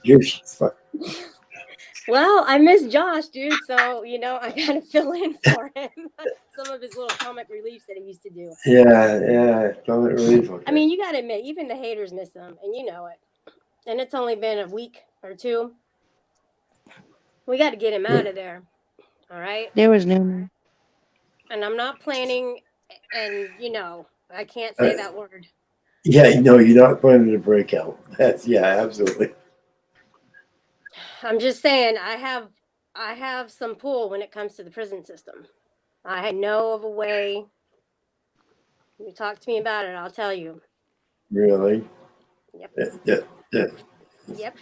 You're Well, I miss Josh, dude. So I gotta fill in for him. Some of his little comic reliefs that he used to do. yeah. Comic relief. Okay. I mean, you gotta admit, even the haters miss him, and you know it. And it's only been a week or two. We got to get him out of there. All right. There was no. And I'm not planning, and I can't say that word. Yeah, no, you're not planning to break out. That's absolutely. I'm just saying I have some pull when it comes to the prison system. I know of a way. You talk to me about it, I'll tell you. Really? Yep. Yeah. Yep.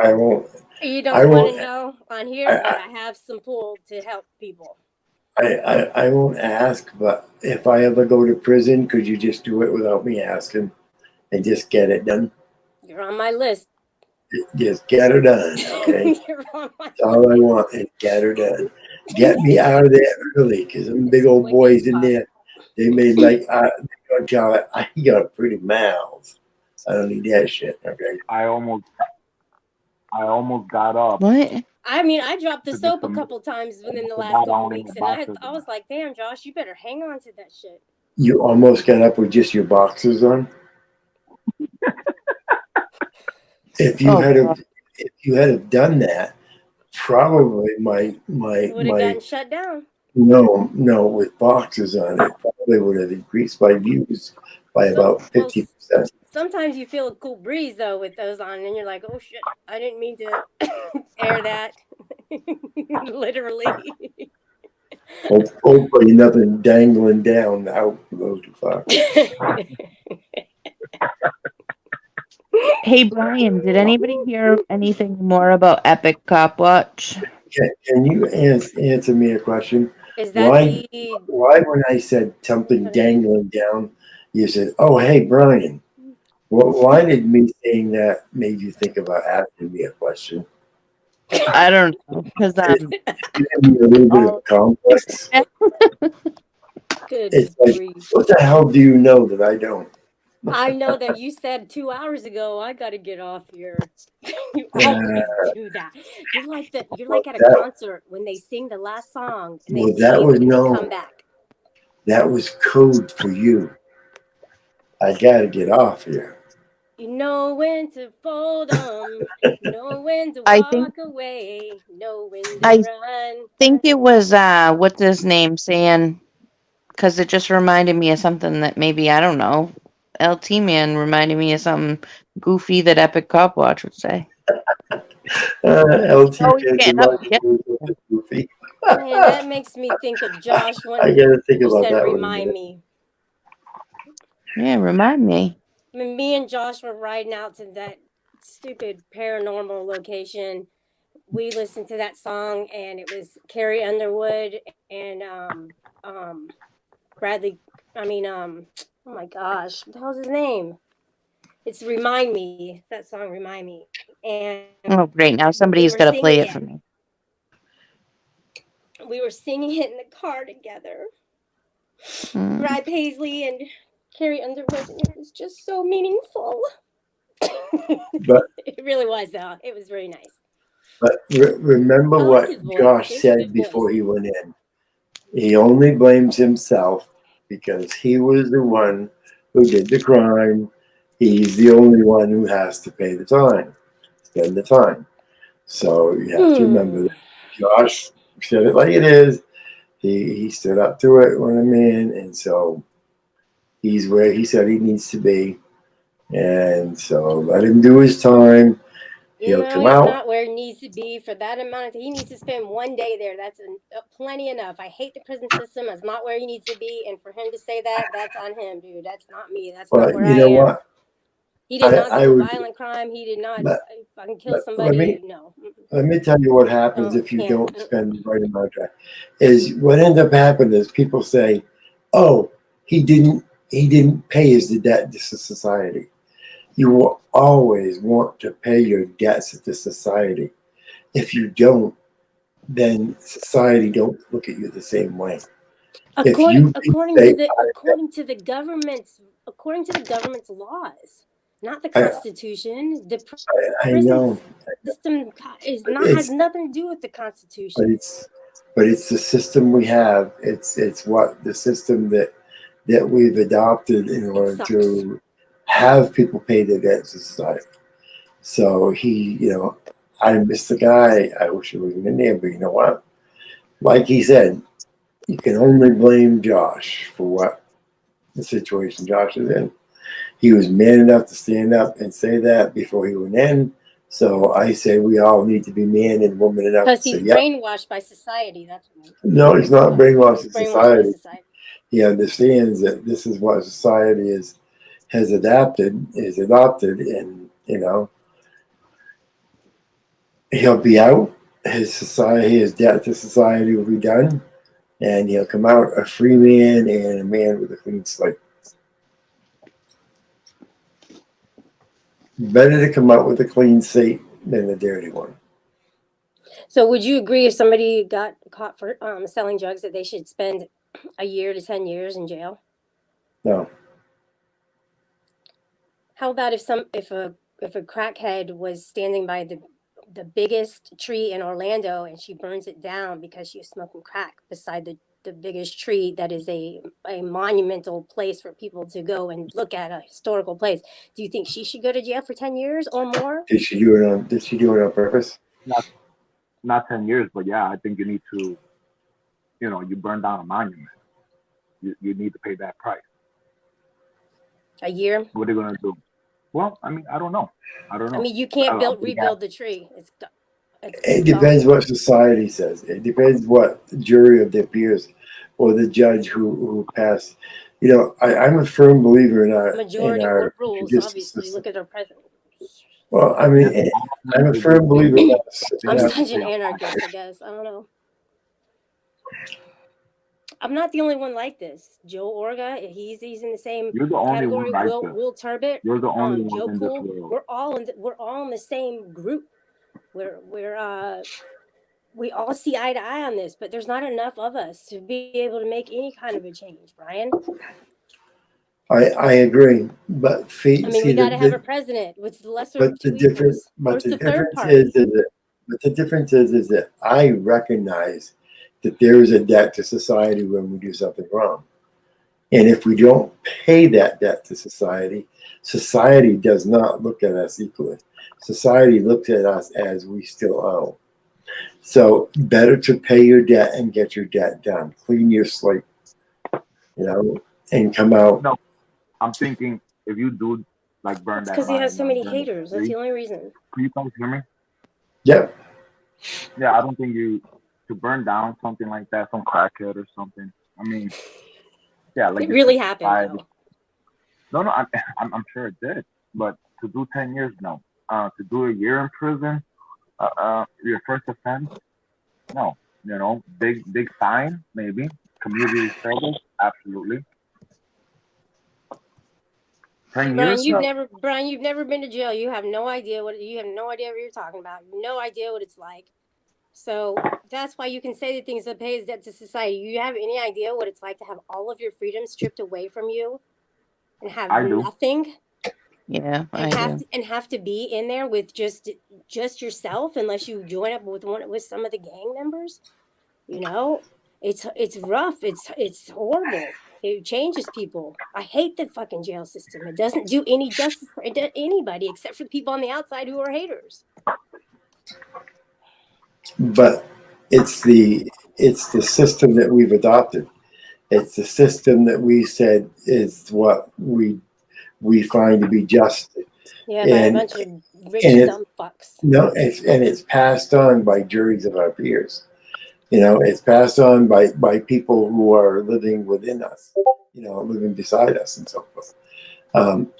I won't. You don't want to know on here, but I have some pull to help people. I won't ask, but if I ever go to prison, could you just do it without me asking and just get it done? You're on my list. Just get her done, okay? That's all I want is get her done. Get me out of there early, because them big old boys in there, they made like, I got a pretty mouth. I don't need that shit, okay? I almost got up. What? I mean, I dropped the soap a couple times within the last couple weeks, and I was like, damn, Josh, you better hang on to that shit. You almost got up with just your boxers on? If you had have done that, probably my would have gotten shut down. No, with boxes on it, probably would have increased my views by about 50%. Sometimes you feel a cool breeze though with those on, and you're like, "Oh shit, I didn't mean to air that." Literally. Hopefully, nothing dangling down out goes too far. Hey Brian, did anybody hear anything more about Epic Cop Watch? Can you answer me a question? Is that why when I said something dangling down, you said, "Oh, hey Brian"? Why did me saying that made you think about asking me a question? I don't know, because a little bit of complex. It's like, what the hell do you know that I don't? I know that you said 2 hours ago, I got to get off here. You always do that. You're like at a concert when they sing the last song and they come back. That was code for you. I got to get off here. You know when to fold them, know when to walk away, know when to run. I think it was, what's his name saying, because it just reminded me of something that maybe, I don't know, LT Man reminded me of something goofy that Epic Cop Watch would say. LT Man goofy. Man, that makes me think of Josh when I gotta think you about said that remind me. Yeah, remind me. When me and Josh were riding out to that stupid paranormal location, we listened to that song, and it was Carrie Underwood and Bradley. Oh my gosh, what the hell's his name? It's Remind Me. That song, Remind Me. And oh, great! Now somebody's got to play it for me. We were singing it in the car together. Brad Paisley and Carrie Underwood, and it was just so meaningful. But it really was, though. It was very nice. But remember what Josh said before he went in. He only blames himself because he was the one who did the crime. He's the only one who has to pay the time, spend the time. So you have to remember that Josh said it like it is. He stood up to it when I'm in, and so he's where he said he needs to be. And so let him do his time. He'll come out. He's not where he needs to be for that amount of time. He needs to spend 1 day there. That's plenty enough. I hate the prison system. That's not where he needs to be. And for him to say that, that's on him, dude. That's not me. That's not where I am. What? He did not do a violent crime. He did not fucking kill somebody. Let me tell you what happens if you don't spend the right amount of time. Is what ends up happening is people say, "Oh, he didn't pay his debt to society." You will always want to pay your debts to society. If you don't, then society don't look at you the same way. According to the government's laws. not the Constitution. The I prison know. system has nothing to do with the Constitution. But it's the system we have. It's what the system that we've adopted in order to have people pay their debt to society. So I miss the guy. I wish he wasn't in there, but you know what? Like he said, you can only blame Josh for what the situation Josh is in. He was man enough to stand up and say that before he went in. So I say we all need to be man and woman enough to say, because he's brainwashed by society. That's why. No, he's not brainwashed by society. He understands that this is what society has adopted, and he'll be out. His debt to society will be done, and he'll come out a free man and a man with a clean slate. Better to come out with a clean slate than a dirty one. So would you agree if somebody got caught for selling drugs that they should spend a year to 10 years in jail? No. How about if a crackhead was standing by the biggest tree in Orlando and she burns it down because she was smoking crack beside the biggest tree that is a monumental place for people to go and look at, a historical place? Do you think she should go to jail for 10 years or more? Did she do it on purpose? Not 10 years, but yeah, I think you need to, you burn down a monument. You need to pay that price. A year? What are they going to do? Well, I mean, I don't know. I mean, you can't rebuild the tree. It depends what society says. It depends what the jury of their peers or the judge who passed. I'm a firm believer in our majority court rules. Obviously, system. Look at our president. Well, I mean, I'm a firm believer in I'm such an anarchist, I guess. I don't know. I'm not the only one like this. Joe Orga, he's in the same category. Will Turbot, you're the only one Joe in Poole. This world. We're all in the same group. We all see eye to eye on this, but there's not enough of us to be able to make any kind of a change, Brian. I agree, but we got to have a president with the lesser of two evils. The difference is that I recognize that there is a debt to society when we do something wrong, and if we don't pay that debt to society, society does not look at us equally. Society looks at us as we still owe. So better to pay your debt and get your debt done. Clean your slate, and come out. No, I'm thinking if you do burn that. Because he has so many haters. That's the only reason. Can you guys hear me? Yeah. Yeah, I don't think to burn down something like that, some crackhead or something. I mean, yeah, it really happened. No, I'm sure it did. But to do 10 years, no. To do a year in prison, your first offense, no. Big fine, maybe. Community service, absolutely. 10 years. Brian, you've never been to jail. You have no idea what you're talking about. You have no idea what it's like. So that's why you can say the things that pays debt to society. You have any idea what it's like to have all of your freedoms stripped away from you and have nothing? Yeah, and have to be in there with just yourself unless you join up with some of the gang members. It's rough. It's horrible. It changes people. I hate the fucking jail system. It doesn't do any justice for anybody except for the people on the outside who are haters. But it's the system that we've adopted. It's the system that we said is what we find to be just. Yeah, by a bunch of rich dumb fucks. No, it's passed on by juries of our peers. It's passed on by people who are living within us, living beside us and so forth.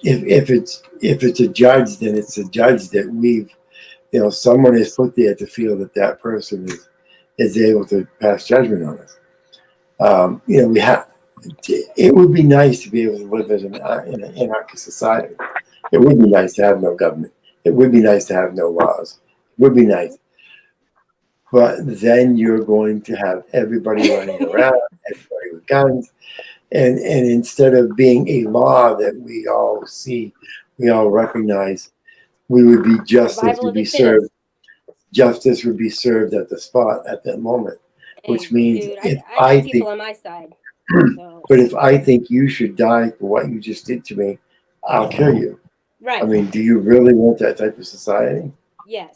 If it's a judge, then it's a judge that we've, someone is put there to feel that person is able to pass judgment on us. It would be nice to be able to live in an anarchist society. It would be nice to have no government. It would be nice to have no laws. It would be nice. But then you're going to have everybody running around, everybody with guns. And instead of being a law that we all see we all recognize we would be justice Survival would of the be served. fittest. Justice would be served at the spot at that moment, which Hey, means dude, if I I got people think, on my side. So but if I think you should die for what you just did to me, I'll kill you. right. I mean, do you really want that type of society? Yes.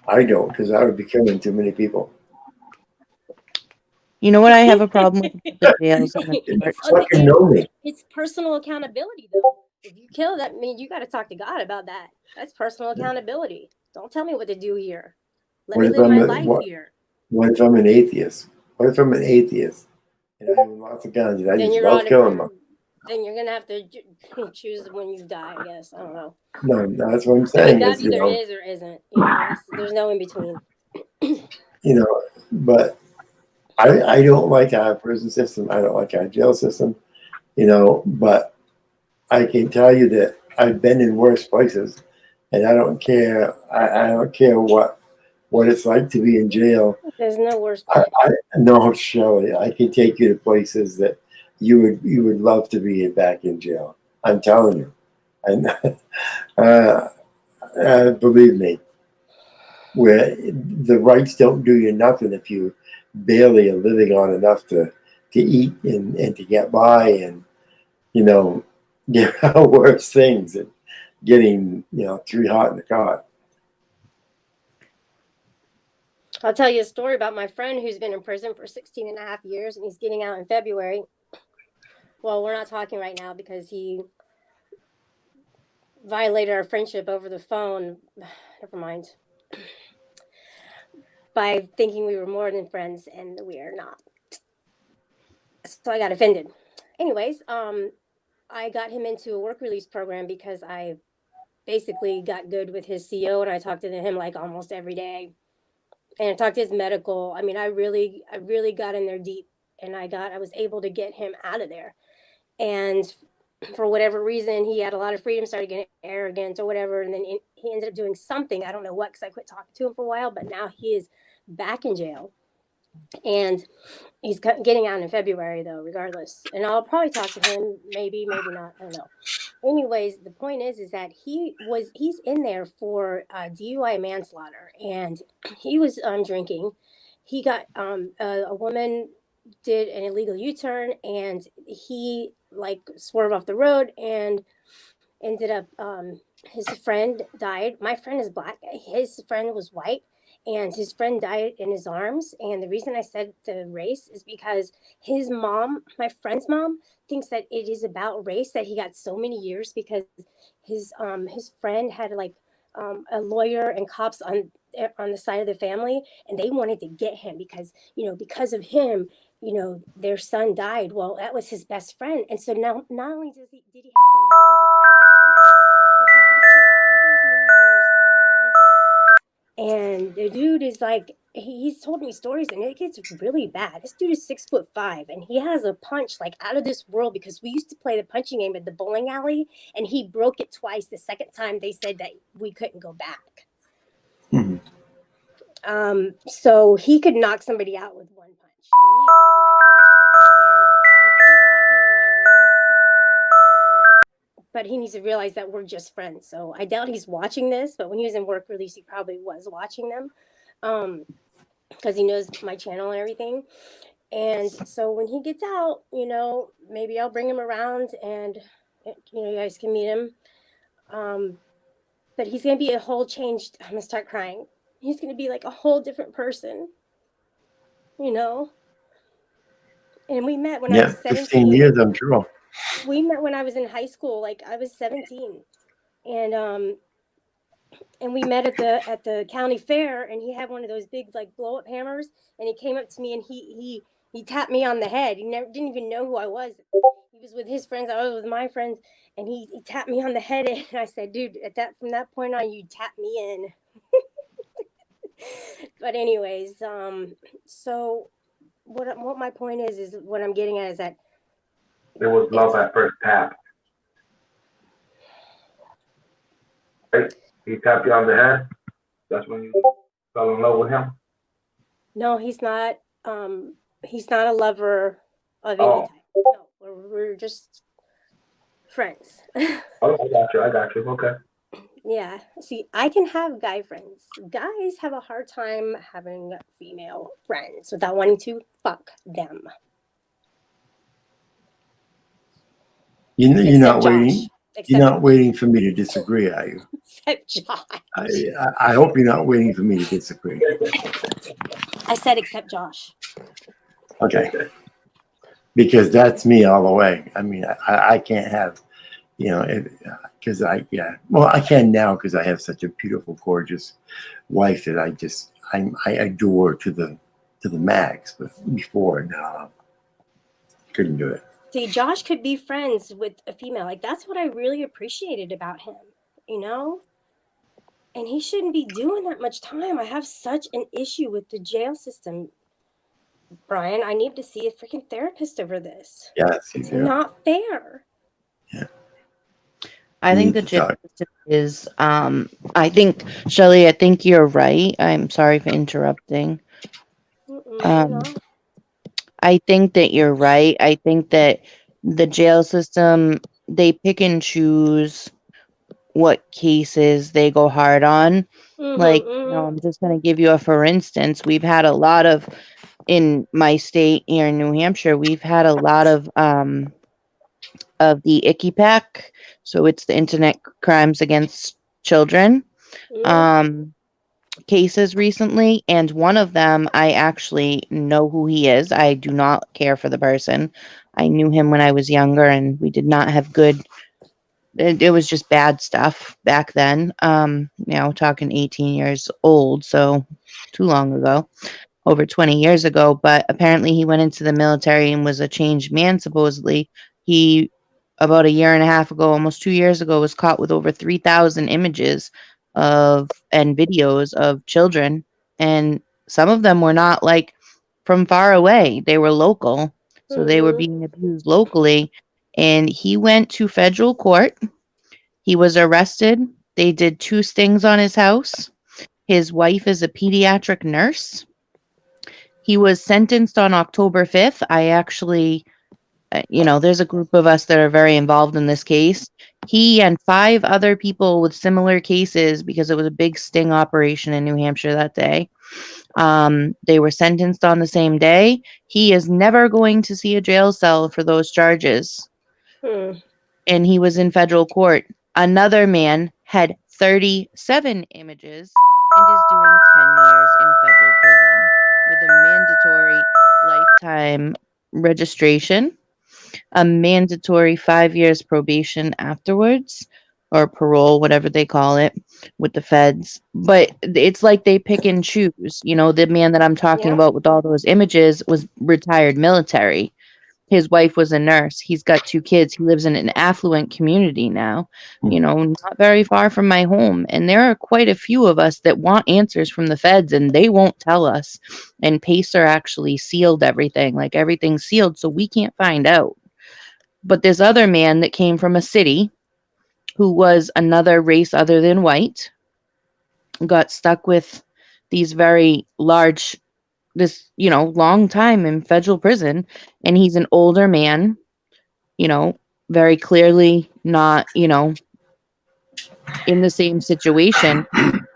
I don't, because I would be killing too many people. You know what I have a problem with about the jails and the You courts? fucking know me. It's personal accountability, though. If you kill that, means you got to talk to God about that. That's personal accountability. Don't tell me what to do here. Let What me if live I'm my a, life here. what if I'm an atheist? What if I'm an atheist and I own lots of guns and I Then just you're love killing them? then you're gonna have to choose when you die. I guess I don't know. No, that's what I'm I mean, saying. God Is either is or isn't. You know, there's no in between. but I don't like our prison system. I don't like our jail system. But I can tell you that I've been in worse places, and I don't care. I don't care what it's like to be in jail. There's no worse I, place. I no, Shelley, I can take you to places that you would love to be back in jail. I'm telling you, and believe me, where the rights don't do you nothing if you barely are living on enough to eat and to get by, and there are worse things than getting 3 hot in the cot. I'll tell you a story about my friend who's been in prison for 16 and a half years, and he's getting out in February. Well, we're not talking right now because he violated our friendship over the phone. Never mind. By thinking we were more than friends, and we are not. So I got offended. Anyways, I got him into a work release program because I basically got good with his CO, and I talked to him like almost every day. And I talked to his medical. I mean, I really got in there deep, and I was able to get him out of there. And for whatever reason, he had a lot of freedom, started getting arrogant or whatever, and then he ended up doing something. I don't know what, because I quit talking to him for a while, but now he is back in jail. And he's getting out in February, though, regardless. And I'll probably talk to him, maybe not, I don't know. Anyways, the point is that he's in there for DUI manslaughter, and he was drinking. He got a woman did an illegal U-turn, and he like swerved off the road and ended up his friend died. My friend is black, his friend was white, and his friend died in his arms. And the reason I said the race is because his mom, my friend's mom, thinks that it is about race that he got so many years, because his friend had like a lawyer and cops on the side of the family, and they wanted to get him because because of him, their son died. Well, that was his best friend, and so now not only did he have to mourn his best friend, but he had to spend all those many years in prison. And the dude is like, he's told me stories, and it gets really bad. This dude is 6'5", and he has a punch like out of this world, because we used to play the punching game at the bowling alley, and he broke it twice. The second time they said that we couldn't go back. Mm-hmm. So he could knock somebody out with one punch. I mean, he is like Mike Tyson, and it's good to have him in my ring. But he needs to realize that we're just friends. So I doubt he's watching this, but when he was in work release, he probably was watching them, because he knows my channel and everything. And so when he gets out, maybe I'll bring him around, and you guys can meet him. But he's gonna be a whole changed. I'm gonna start crying. He's gonna be like a whole different person. And we met when I was 15 17. years, I'm sure. We met when I was in high school. Like I was 17, and we met at the county fair, and he had one of those big like blow up hammers, and he came up to me, and he tapped me on the head. He didn't even know who I was. He was with his friends, I was with my friends, and he tapped me on the head, and I said, dude, from that point on, you tapped me in. But anyways, so what my point is what I'm getting at is that it was love at first tap. Right? He tapped you on the head. That's when you fell in love with him. No, he's not. He's not a lover of any type. No, we're just friends. Oh, I got you. Okay. Yeah. See, I can have guy friends. Guys have a hard time having female friends without wanting to fuck them. You're not Except Josh. waiting. You're not waiting for me to disagree, are you? Except Josh. I hope you're not waiting for me to disagree. I said except Josh. Okay. Because that's me all the way. I mean, I can't have, because I can now because I have such a beautiful, gorgeous wife that I adore to the max. But before, no, couldn't do it. See, Josh could be friends with a female. Like, that's what I really appreciated about him, you know? And he shouldn't be doing that much time. I have such an issue with the jail system, Brian. I need to see a freaking therapist over this. Yes, it's not fair. Yeah. I think the jail system is, I think, Shelley, I think you're right. I'm sorry for interrupting. I think that you're right. I think that the jail system, they pick and choose what cases they go hard on. I'm just going to give you a for instance. We've had a lot of, in my state here in New Hampshire, we've had a lot of the ICCPAC. So it's the Internet Crimes Against Children cases recently. And one of them, I actually know who he is. I do not care for the person. I knew him when I was younger and we did not have good, it was just bad stuff back then. Talking 18 years old, so too long ago, over 20 years ago. But apparently he went into the military and was a changed man, supposedly. He, about a year and a half ago, almost 2 years ago, was caught with over 3,000 images and videos of children. And some of them were not like from far away. They were local. So they were being abused locally. And he went to federal court. He was arrested. They did 2 stings on his house. His wife is a pediatric nurse. He was sentenced on October 5th. I actually, there's a group of us that are very involved in this case. He and 5 other people with similar cases, because it was a big sting operation in New Hampshire that day. They were sentenced on the same day. He is never going to see a jail cell for those charges. And he was in federal court. Another man had 37 images and is doing 10 years in federal prison with a mandatory lifetime registration, a mandatory 5 years probation afterwards, or parole, whatever they call it, with the feds. But it's like they pick and choose. The man that I'm talking about with all those images was retired military. His wife was a nurse. He's got 2 kids. He lives in an affluent community now, not very far from my home. And there are quite a few of us that want answers from the feds and they won't tell us. And Pacer actually sealed everything, like everything's sealed, so we can't find out. But this other man that came from a city who was another race other than white got stuck with these very large, long time in federal prison, and he's an older man, very clearly not, in the same situation,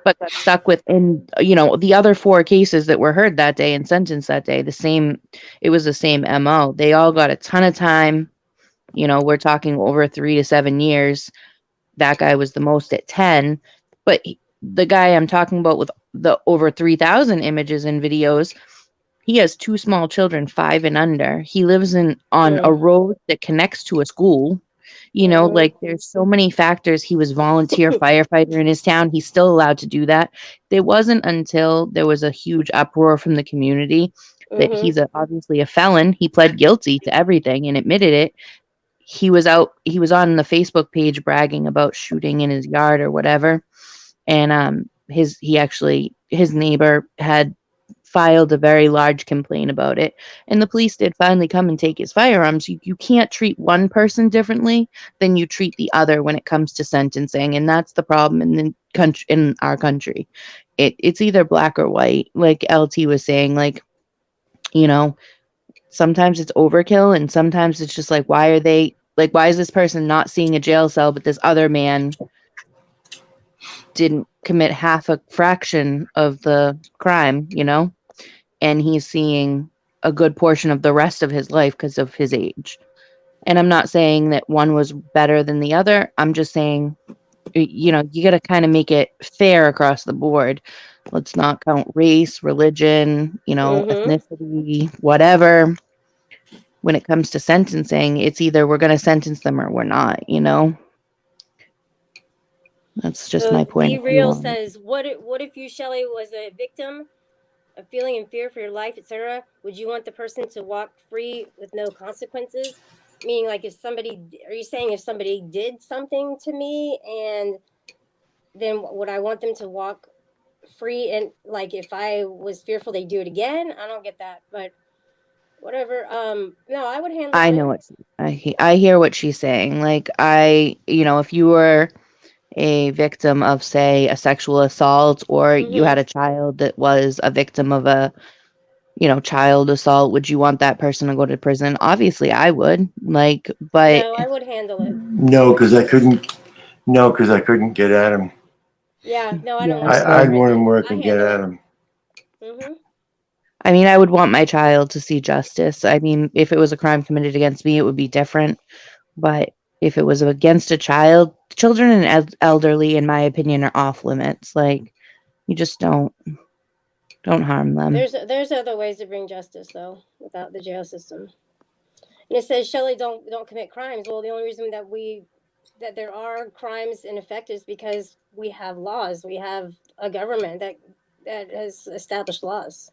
but got stuck with, and, the other 4 cases that were heard that day and sentenced that day, it was the same MO. They all got a ton of time. We're talking over 3 to 7 years. That guy was the most at 10, but the guy I'm talking about with the over 3,000 images and videos, he has 2 small children, 5 and under. He lives on a road that connects to a school. There's so many factors. He was volunteer firefighter in his town. He's still allowed to do that. It wasn't until there was a huge uproar from the community that he's obviously a felon. He pled guilty to everything and admitted it. He was on the Facebook page bragging about shooting in his yard or whatever. And his neighbor had filed a very large complaint about it, and the police did finally come and take his firearms. You can't treat one person differently than you treat the other when it comes to sentencing, and that's the problem in our country. It's either black or white, like LT was saying. Sometimes it's overkill, and sometimes it's just like, why are they Like, why is this person not seeing a jail cell, but this other man didn't commit half a fraction of the crime, you know? And he's seeing a good portion of the rest of his life because of his age. And I'm not saying that one was better than the other. I'm just saying, you know, you got to kind of make it fair across the board. Let's not count race, religion, you know, ethnicity, whatever. When it comes to sentencing, it's either we're going to sentence them or we're not, you know? That's just my point Be of view Real on it. says, what if you, Shelley, was a victim of feeling in fear for your life, etc.? Would you want the person to walk free with no consequences? Meaning, like, if somebody, are you saying if somebody did something to me, and then would I want them to walk free? And like, if I was fearful they do it again, I don't get that, but whatever. No, I would handle I it. know what I hear what she's saying. Like, you know, if you were a victim of, say, a sexual assault, or you had a child that was a victim of a, you know, child assault, would you want that person to go to prison? Obviously, I would. Like, but No, I would handle it. No, because I couldn't. No, because I couldn't get at him. Yeah, no, I don't yeah, want to see I'd in want him prison. where I I could get handle at it. him. I mean, I would want my child to see justice. I mean, if it was a crime committed against me, it would be different. But if it was against a child, children and elderly, in my opinion, are off limits. Like, you just don't harm them. There's other ways to bring justice though without the jail system. And it says, Shelley, don't commit crimes. Well, the only reason that there are crimes in effect is because we have laws. We have a government that has established laws.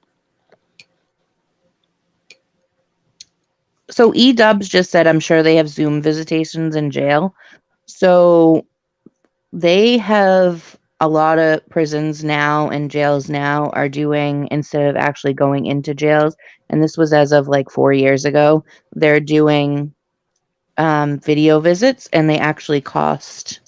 So E-Dubs just said, I'm sure they have Zoom visitations in jail. So they have a lot of prisons now and jails now are doing, instead of actually going into jails, and this was as of like 4 years ago, they're doing video visits, and they actually cost,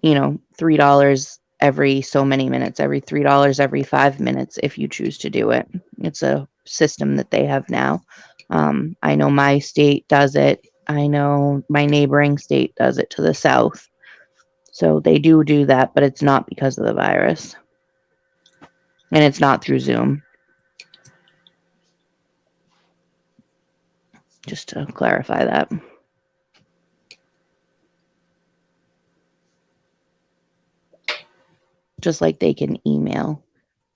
you know, $3 every so many minutes, every $3 every 5 minutes if you choose to do it. It's a system that they have now. I know my state does it. I know my neighboring state does it to the south. So they do that, but it's not because of the virus. And it's not through Zoom. Just to clarify that. Just like they can email.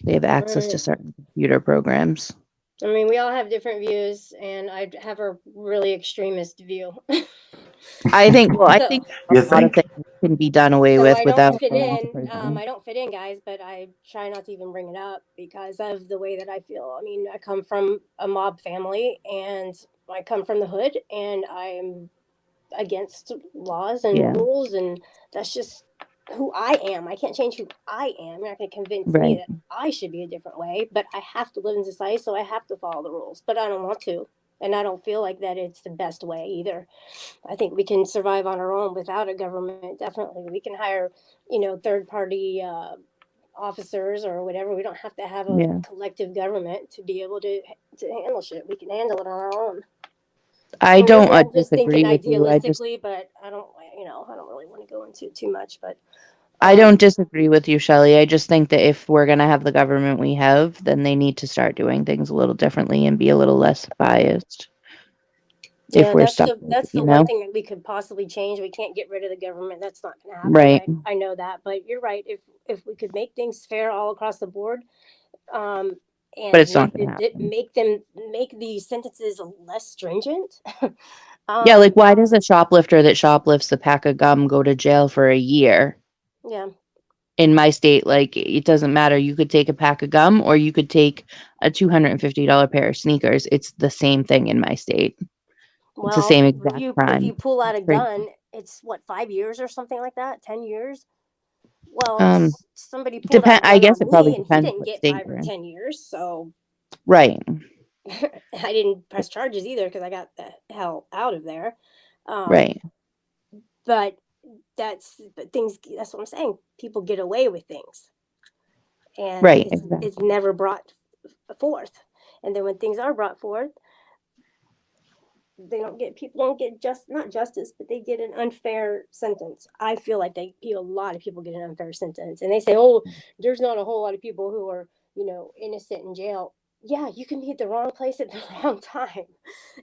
They have access to certain computer programs. I mean, we all have different views, and I have a really extremist view. I think a lot of things can be done away with I without don't fit going to in. prison. I don't fit in, guys, but I try not to even bring it up because of the way that I feel. I mean, I come from a mob family, and I come from the hood, and I'm against laws and rules, and that's just who I am. I can't change who I am. You're not going to convince me that I should be a different way, but I have to live in society, so I have to follow the rules. But I don't want to, and I don't feel like that it's the best way either. I think we can survive on our own without a government. Definitely, we can hire, third party officers or whatever. We don't have to have a collective government to be able to handle shit. We can handle it on our own. I don't I'm just disagree thinking with you. idealistically, but I don't really want to go into it too much. But I don't disagree with you, Shelley. I just think that if we're going to have the government we have, then they need to start doing things a little differently and be a little less biased. Yeah, if we're stuck, that's the one thing that we could possibly change. We can't get rid of the government. That's not going to happen. Right. I know that, but you're right. If we could make things fair all across the board, But and it's not going to happen. make the sentences less stringent. Yeah, like why does a shoplifter that shoplifts a pack of gum go to jail for a year? Yeah. In my state, like it doesn't matter. You could take a pack of gum or you could take a $250 pair of sneakers. It's the same thing in my state. It's the same exact crime. If you pull out a gun, it's what, 5 years or something like that, 10 years. Well, somebody pulled out a I gun guess on it probably me, and he depends didn't what get state 5 or you're in. 10 years. So right. I didn't press charges either because I got the hell out of there. Right. But that's what I'm saying. People get away with things, and it's never brought forth. And then when things are brought forth, people don't get not justice, but they get an unfair sentence. I feel like a lot of people get an unfair sentence, and they say, oh, there's not a whole lot of people who are, innocent in jail. Yeah, you can be at the wrong place at the wrong time,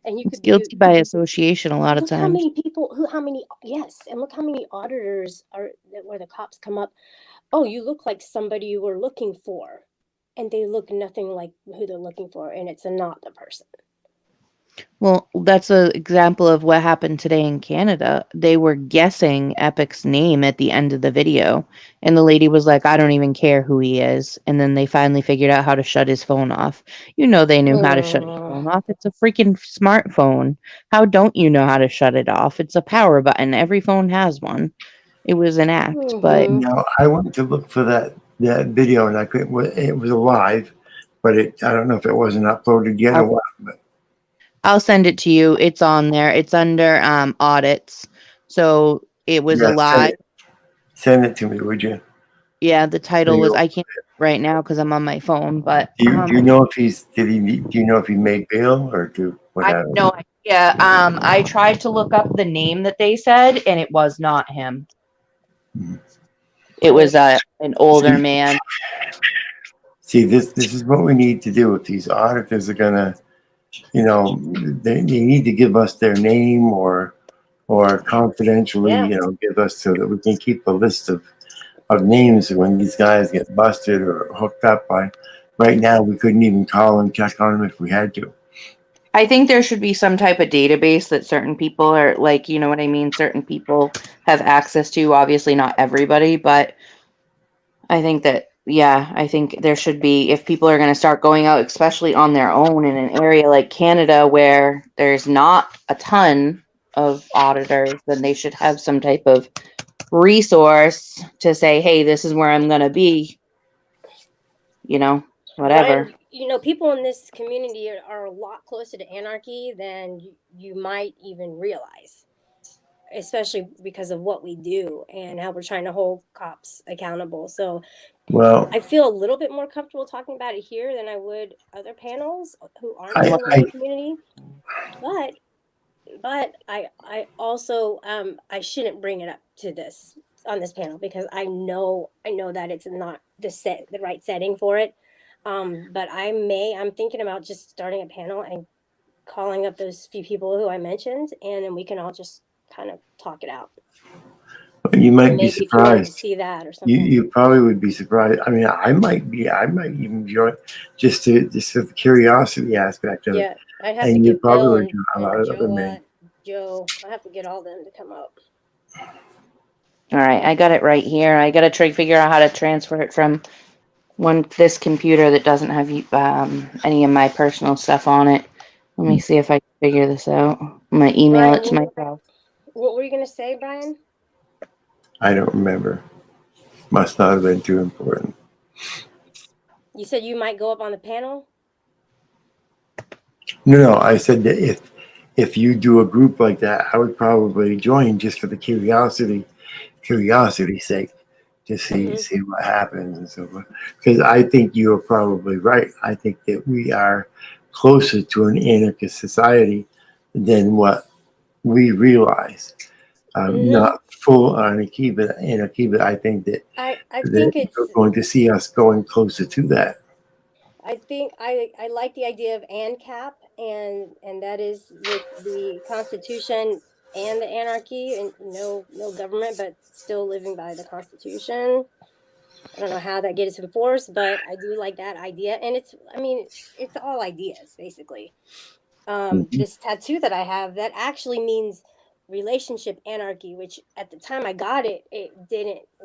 and you It's could be. guilty by association a lot of Look how times. many people how many yes, and look how many auditors are where the cops come up. Oh, you look like somebody you were looking for, and they look nothing like who they're looking for, and it's not the person. Well, that's an example of what happened today in Canada. They were guessing Epic's name at the end of the video, and the lady was like, I don't even care who he is. And then they finally figured out how to shut his phone off. You know, they knew how to shut his phone off. It's a freaking smartphone. How don't you know how to shut it off? It's a power button. Every phone has one. It was an act, but I went to look for that video, and I couldn't. It was alive, but I don't know if it wasn't uploaded yet or what. But I'll send it to you. It's on there. It's under audits. So it was a lie. Send it to me, would you? Yeah, the title was, I can't right now because I'm on my phone, but do you know if do you know if he made bail or what I happened? have no idea. I tried to look up the name that they said, and it was not him. It was an older man. See, this is what we need to do. If these auditors are gonna, they need to give us their name or confidentially, give us so that we can keep a list of names when these guys get busted or hooked up. Right now, we couldn't even call and check on them if we had to. I think there should be some type of database that certain people are like, you know what I mean? Certain people have access to. Obviously, not everybody, but I think that, yeah, I think there should be, if people are going to start going out, especially on their own in an area like Canada where there's not a ton of auditors, then they should have some type of resource to say, hey, this is where I'm going to be, whatever. Brian, people in this community are a lot closer to anarchy than you might even realize, especially because of what we do and how we're trying to hold cops accountable. So I feel a little bit more comfortable talking about it here than I would other panels who aren't in the community. But I also I shouldn't bring it up to this on this panel because I know that it's not the right setting for it. But I'm thinking about just starting a panel and calling up those few people who I mentioned, and then we can all just kind of talk it out. You might be surprised. See that or something. You probably would be surprised. I mean, I might even join just for the curiosity aspect of it. Yeah, I'd have to get Bill and Joe. I have to get all them to come up. All right, I got it right here. I got to try to figure out how to transfer it from this computer that doesn't have any of my personal stuff on it. Let me see if I can figure this out. I'm gonna email it to myself. What were you gonna say, Brian? I don't remember. Must not have been too important. You said you might go up on the panel? No, I said that if you do a group like that, I would probably join just for the curiosity's sake, to see what happens and so forth. Because I think you are probably right. I think that we are closer to an anarchist society than what we realize. Not full anarchy, but I think that I think you're going to see us going closer to that. I think I like the idea of ANCAP, and that is with the Constitution and the anarchy, and no government, but still living by the Constitution. I don't know how that gets enforced, but I do like that idea, and it's all ideas basically. This tattoo that I have that actually means relationship anarchy, which at the time I got it,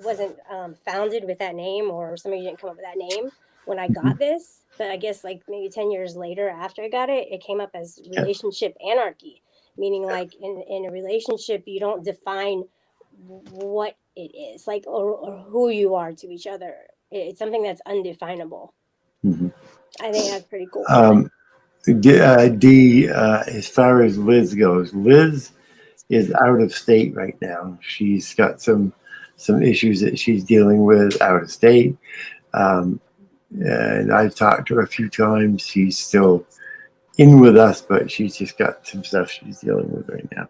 wasn't founded with that name, or somebody didn't come up with that name when I got this. But I guess like maybe 10 years later after I got it, it came up as relationship anarchy, meaning like in a relationship, you don't define what it is, like, or who you are to each other. It's something that's undefinable. I think that's pretty cool. As far as Liz goes, Liz is out of state right now. She's got some issues that she's dealing with out of state. And I've talked to her a few times. She's still in with us, but she's just got some stuff she's dealing with right now.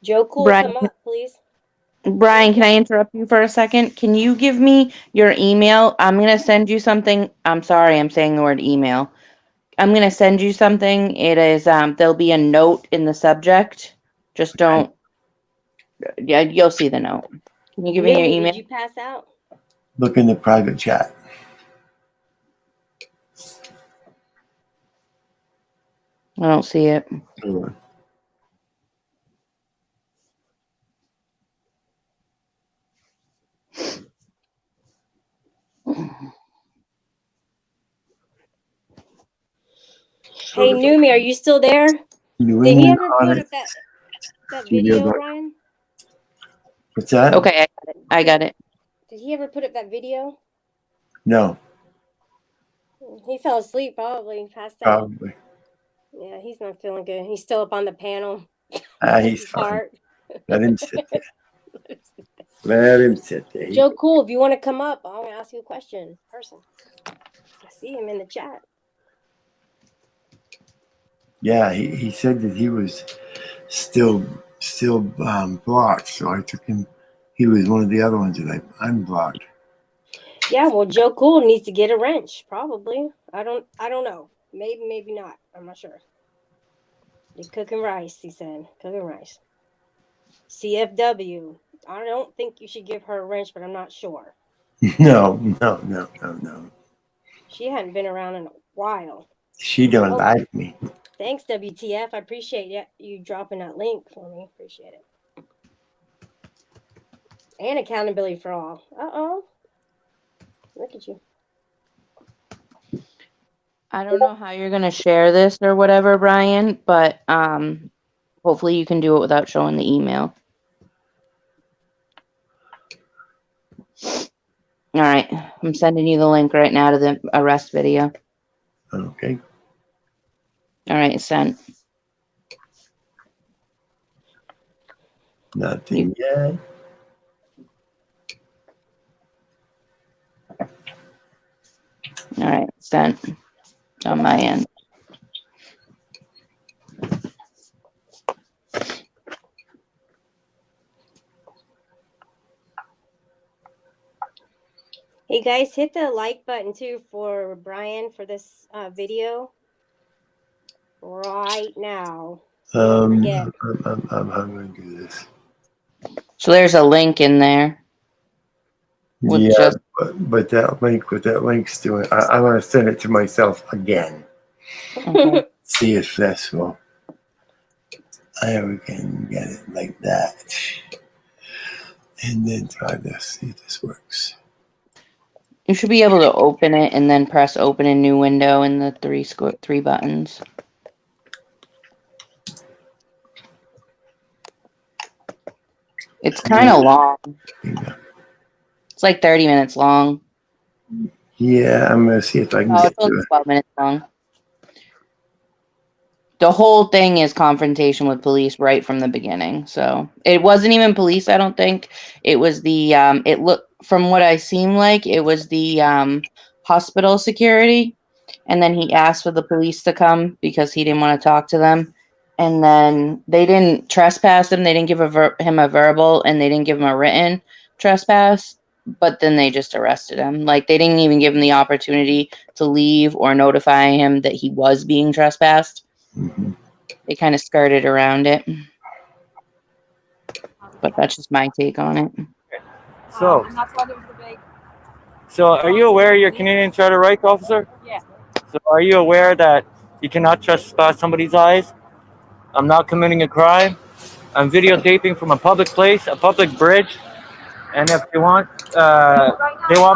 Joe Cool, Brian, come up, please. Brian, can I interrupt you for a second? Can you give me your email? I'm going to send you something. I'm sorry, I'm saying the word email. I'm going to send you something. It is, there'll be a note in the subject. Just don't, yeah, you'll see the note. Can you give me your Numi, email? did you pass out? Look in the private chat. I don't see it. Hey, Numi, are you still there? New Did he England ever put Audit up that Studio. video, Brian? What's that? Okay, I got it. Did he ever put up that video? No, He fell asleep, probably. Passed out. probably. Yeah, he's not feeling good. He's still up on the panel. He's fine. Let him sit there. Let him sit there. Joe Cool, if you want to come up, I want to ask you a question. Person. I see him in the chat. Yeah, he said that he was still blocked, so I took him. He was one of the other ones that I unblocked. Yeah, well, Joe Cool needs to get a wrench, probably. I don't know. Maybe not. I'm not sure. You're cooking rice, he said. Cooking rice. CFW. I don't think you should give her a wrench, but I'm not sure. No. She hadn't been around in a while. She don't like me. Thanks, WTF. I appreciate you dropping that link for me. Appreciate it. And accountability for all. Uh-oh. Look at you. I don't know how you're going to share this or whatever, Brian, but hopefully you can do it without showing the email. All right, I'm sending you the link right now to the arrest video. Okay. All right, sent. Nothing yet. All right, sent on my end. Hey guys, hit the like button too for Brian for this video right now. So don't forget. I'm going to do this. So there's a link in there. Yeah, but that link, what that link's doing, I want to send it to myself again. Okay. See if this will. We can get it like that. And then try this, see if this works. You should be able to open it and then press open a new window in the three buttons. It's kind of long. Yeah. It's like 30 minutes long. Yeah, I'm going to see if I can get It's only to it. 12 minutes long. The whole thing is confrontation with police right from the beginning. So it wasn't even police, I don't think. It was the, it looked, from what I seemed like, it was the hospital security. And then he asked for the police to come because he didn't want to talk to them. And then they didn't trespass him. They didn't give him a verbal, and they didn't give him a written trespass. But then they just arrested him. Like, they didn't even give him the opportunity to leave or notify him that he was being trespassed. Mm-hmm. They kind of skirted around it. But that's just my take on it. So are you aware you're a Canadian Charter Right officer? Yeah. So are you aware that you cannot trespass somebody's eyes? I'm not committing a crime. I'm videotaping from a public place, a public bridge. And if they want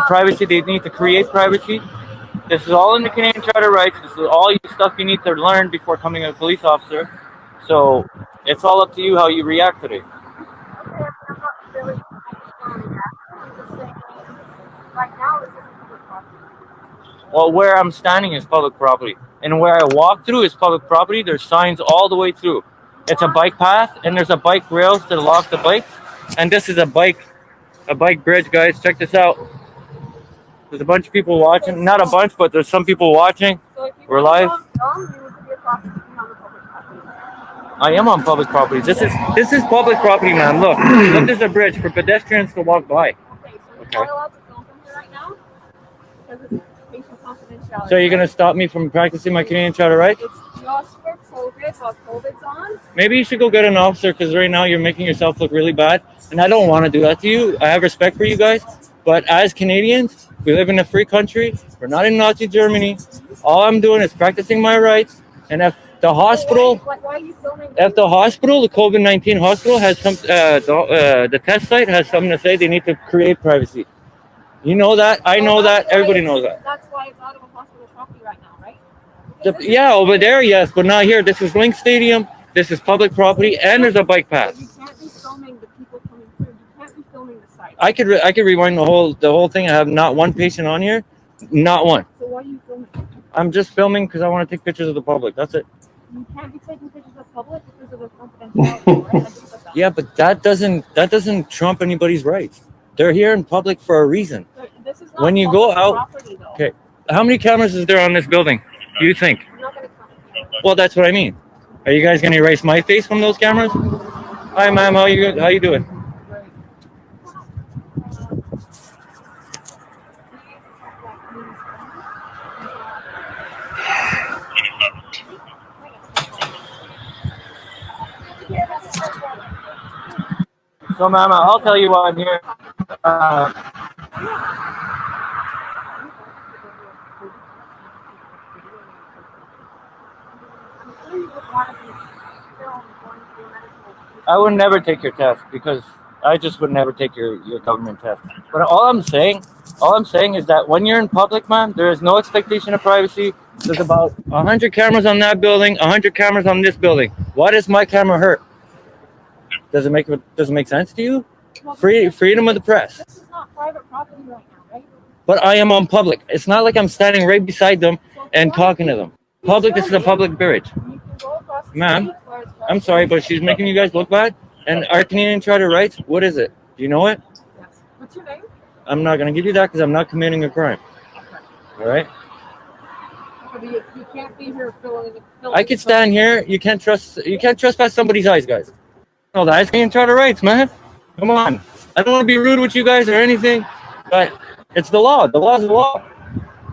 privacy, they need to create privacy. This is all in the Canadian Charter Rights. This is all you stuff you need to learn before becoming a police officer. So it's all up to you how you react today. Well, where I'm standing is public property. And where I walk through is public property. There's signs all the way through. It's a bike path, and there's a bike rails to lock the bikes. And this is a bike bridge, guys. Check this out. There's a bunch of people watching. Not a bunch, but there's some people watching. We're live. I am on public property. This is public property, man. Look, there's a bridge for pedestrians to walk by. Okay, so you're not allowed to film from here right now because it's patient confidentiality. So you're gonna stop me from practicing my Canadian Charter rights? It's just for COVID, while COVID's on. Maybe you should go get an officer because right now you're making yourself look really bad, and I don't want to do that to you. I have respect for you guys, but as Canadians, we live in a free country. We're not in Nazi Germany. All I'm doing is practicing my rights, and if the hospital, Why are you filming? if the hospital, the COVID-19 hospital has some, the test site has something to say, they need to create privacy. You know that. I know that. Everybody knows that. That's why it's out of a hospital property right now, right? Yeah, over there, yes, but not here. This is Link Stadium. This is public property, and there's a bike path. You can't be filming the people coming through. You can't be filming the site. I could rewind the whole thing. I have not one patient on here, not one. So why are you filming? I'm just filming because I want to take pictures of the public. That's it. You can't be taking pictures of public because of the confidentiality, right? I just said that. Yeah, but that doesn't trump anybody's rights. They're here in public for a reason. This is not When you go public out, property, though. okay. How many cameras is there on this building? Do you think? I'm not gonna comment here. Well, that's what I mean. Are you guys gonna erase my face from those cameras? Hi, ma'am. How you doing? So, ma'am, I'll tell you why I'm here. I would never take your test because I just would never take your government test. But all I'm saying is that when you're in public, man, there is no expectation of privacy. There's about 100 cameras on that building, 100 cameras on this building. Why does my camera hurt? Does it make sense to you? Freedom of the press. This is not private property right now, right? But I am on public. It's not like I'm standing right beside them and talking to them. Public. This is a public bridge. You can go across the Ma'am, street where it's I'm sorry, but she's making you guys look bad. And our Canadian Charter rights, what is it? Do you know it? Yes. What's your name? I'm not going to give you that because I'm not committing a crime. All right? You can't be here filling. I could stand here. You can't trespass somebody's eyes, guys. No, that's Canadian Charter rights, man. Come on. I don't want to be rude with you guys or anything, but it's the law. The law is the law.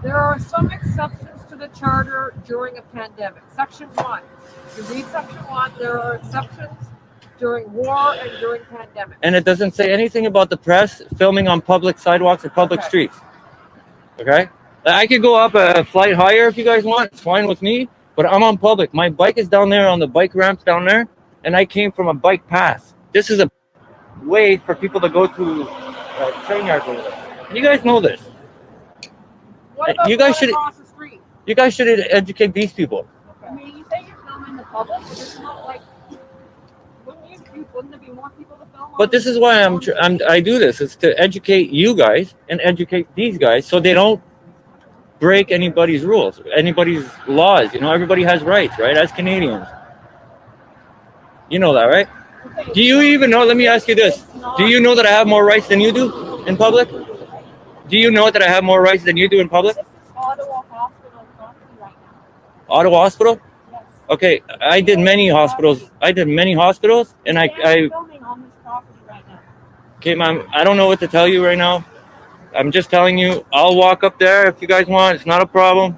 There are some exceptions to the charter during a pandemic. Section 1. You read Section 1. There are exceptions during war and during pandemic. And it doesn't say anything about the press filming on public sidewalks or public streets. Okay? I could go up a flight higher if you guys want. It's fine with me, but I'm on public. My bike is down there on the bike ramps down there, and I came from a bike path. This is a way for people to go to train yards over there. And you guys know this. What about You guys should- across the street? You guys should educate these people. I mean, you say you're filming the public, but it's not like. Wouldn't there be more people to film? But this is why I do this. It's to educate you guys and educate these guys so they don't break anybody's rules, anybody's laws. You know, everybody has rights, right? As Canadians. You know that, right? Okay. Do you even know? Let me ask you this. Do you know that I have more rights than you do in public? Do you know that I have more rights than you do in public? This is Ottawa Hospital property right now. Ottawa Hospital? Yes. Okay, I did many hospitals, and I filming on this property right now. okay, ma'am, I don't know what to tell you right now. I'm just telling you, I'll walk up there if you guys want. It's not a problem.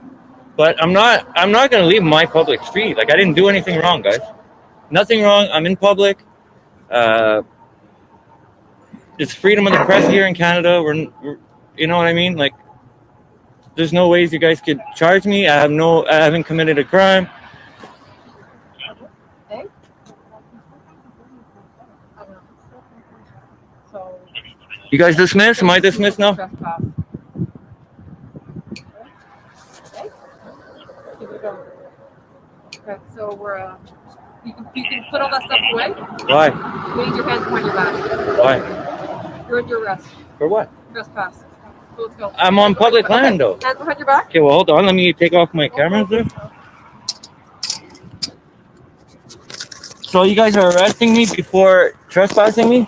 But I'm not going to leave my public street. Like, I didn't do anything wrong, guys. Nothing wrong. I'm in public. It's freedom of the press here in Canada. We're you know what I mean? Like, there's no ways you guys could charge me. I haven't committed a crime. Okay. So. You guys dismissed? Am I dismissed now? Trespass. Okay. Keep it going. Okay, so we're you can put all that stuff away. Why? Raise your hands behind your back. Why? You're under arrest. For what? Trespass. So let's go. I'm on public land, though. Hands behind your back. Okay, well, hold on. Let me take off my cameras there. So you guys are arresting me before trespassing me?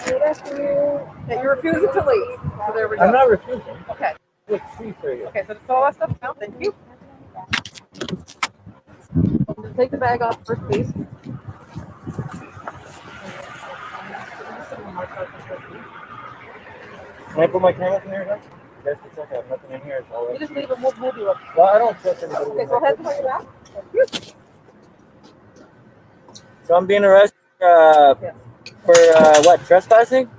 That you're refusing to leave. So there we go. I'm not refusing. Okay. Let's see for you. Okay, so just put all that stuff down. Thank you. Take the bag off first, please. Can I put my cameras in here, guys? Yes, it's okay. I have nothing in here. It's all right. You just leave a movie. Well, I don't trust anybody. Okay, go ahead. So I'm being arrested for what? Trespassing?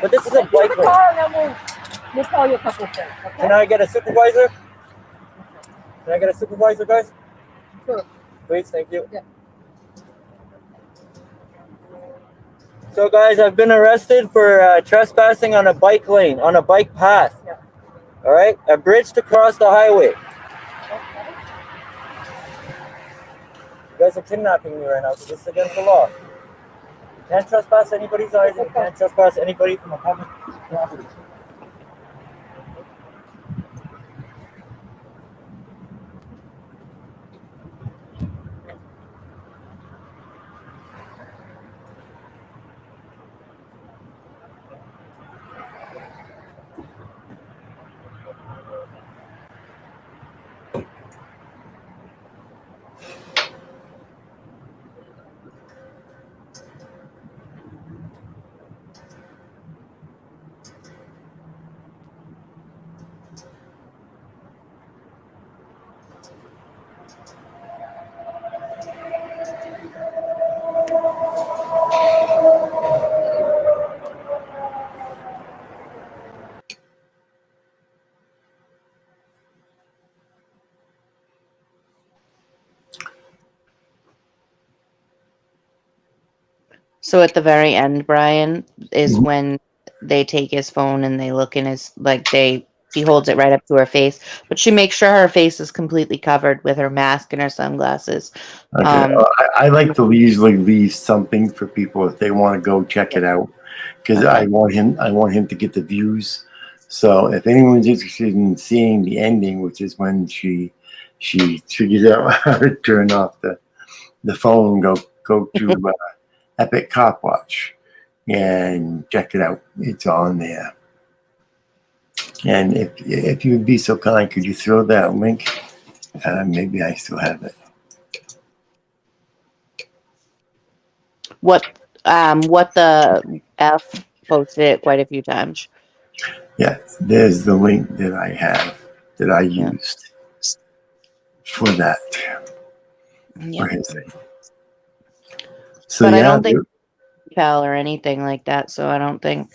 But this is a bike lane. We'll call you a couple of things. Okay? Can I get a supervisor? Can I get a supervisor, guys? Sure. Please, thank you. Yeah. So, guys, I've been arrested for trespassing on a bike lane, on a bike path. Yeah. All right? A bridge to cross the highway. Okay. You guys are kidnapping me right now because this is against the law. You can't trespass anybody's eyes and you can't trespass anybody from a public property. So at the very end, Brian, is when they take his phone and they look in his, like, she holds it right up to her face, but she makes sure her face is completely covered with her mask and her sunglasses. Okay. I like to usually leave something for people if they want to go check it out, because I want him to get the views. So if anyone's interested in seeing the ending, which is when she figures out how to turn off the phone, go to Epic Cop Watch and check it out. It's on there. And if you would be so kind, could you throw that link? Maybe I still have it. What the F posted it quite a few times. Yeah, there's the link that I have that I used for that. Yeah. For his thing. So but I don't think PayPal or anything like that, so I don't think,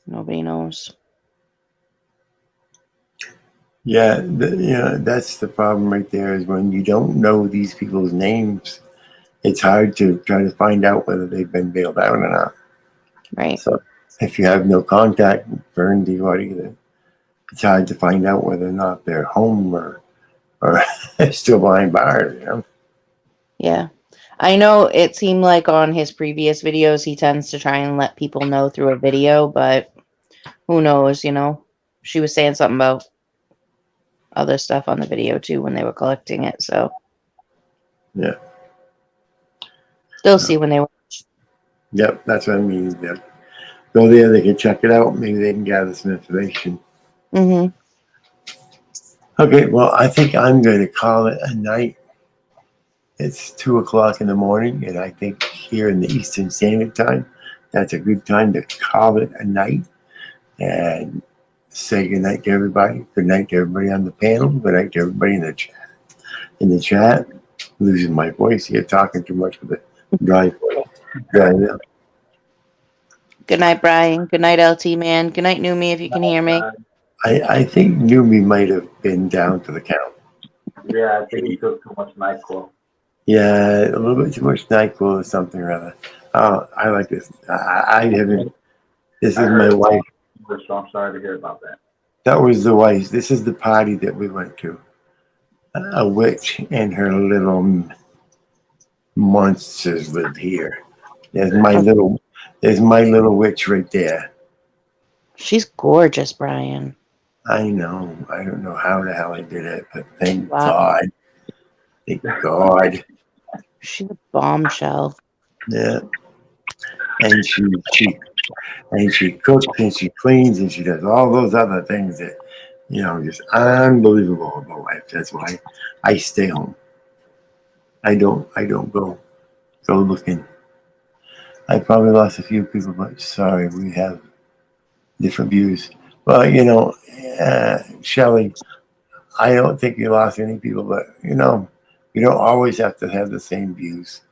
nobody knows. Yeah, that's the problem right there, is when you don't know these people's names, it's hard to try to find out whether they've been bailed out or not. Right. So if you have no contact for anybody, then it's hard to find out whether or not they're home or still behind bars, Yeah. I know it seemed like on his previous videos, he tends to try and let people know through a video, but who knows, She was saying something about other stuff on the video too when they were collecting it, so. Yeah. They'll see when they watch. Yep, that's what I mean. Yep. Go there, they can check it out. Maybe they can gather some information. Mm-hmm. Okay, well, I think I'm going to call it a night. It's 2:00 in the morning, and I think here in the Eastern Standard Time, that's a good time to call it a night and say good night to everybody. Good night to everybody on the panel. Good night to everybody in the chat. Losing my voice here, talking too much with the dry voice. Good night, Brian. Good night, LT man. Good night, Numi, if you can hear me. I think Numi might have been down to the count. Yeah, I think he took too much NyQuil. Yeah, a little bit too much NyQuil or something or other. I like this. I haven't. This is my wife. So I'm sorry to hear about that. That was the wife. This is the party that we went to. A witch and her little monsters live here. There's my little witch right there. She's gorgeous, Brian. I know. I don't know how the hell I did it, but thank God. Thank God. She's a bombshell. Yeah. And she cooks and she cleans and she does all those other things that, just unbelievable about life. That's why I stay home. I don't go looking. I probably lost a few people, but sorry, we have different views. Well, you know, Shelley, I don't think you lost any people, but you know, you don't always have to have the same views.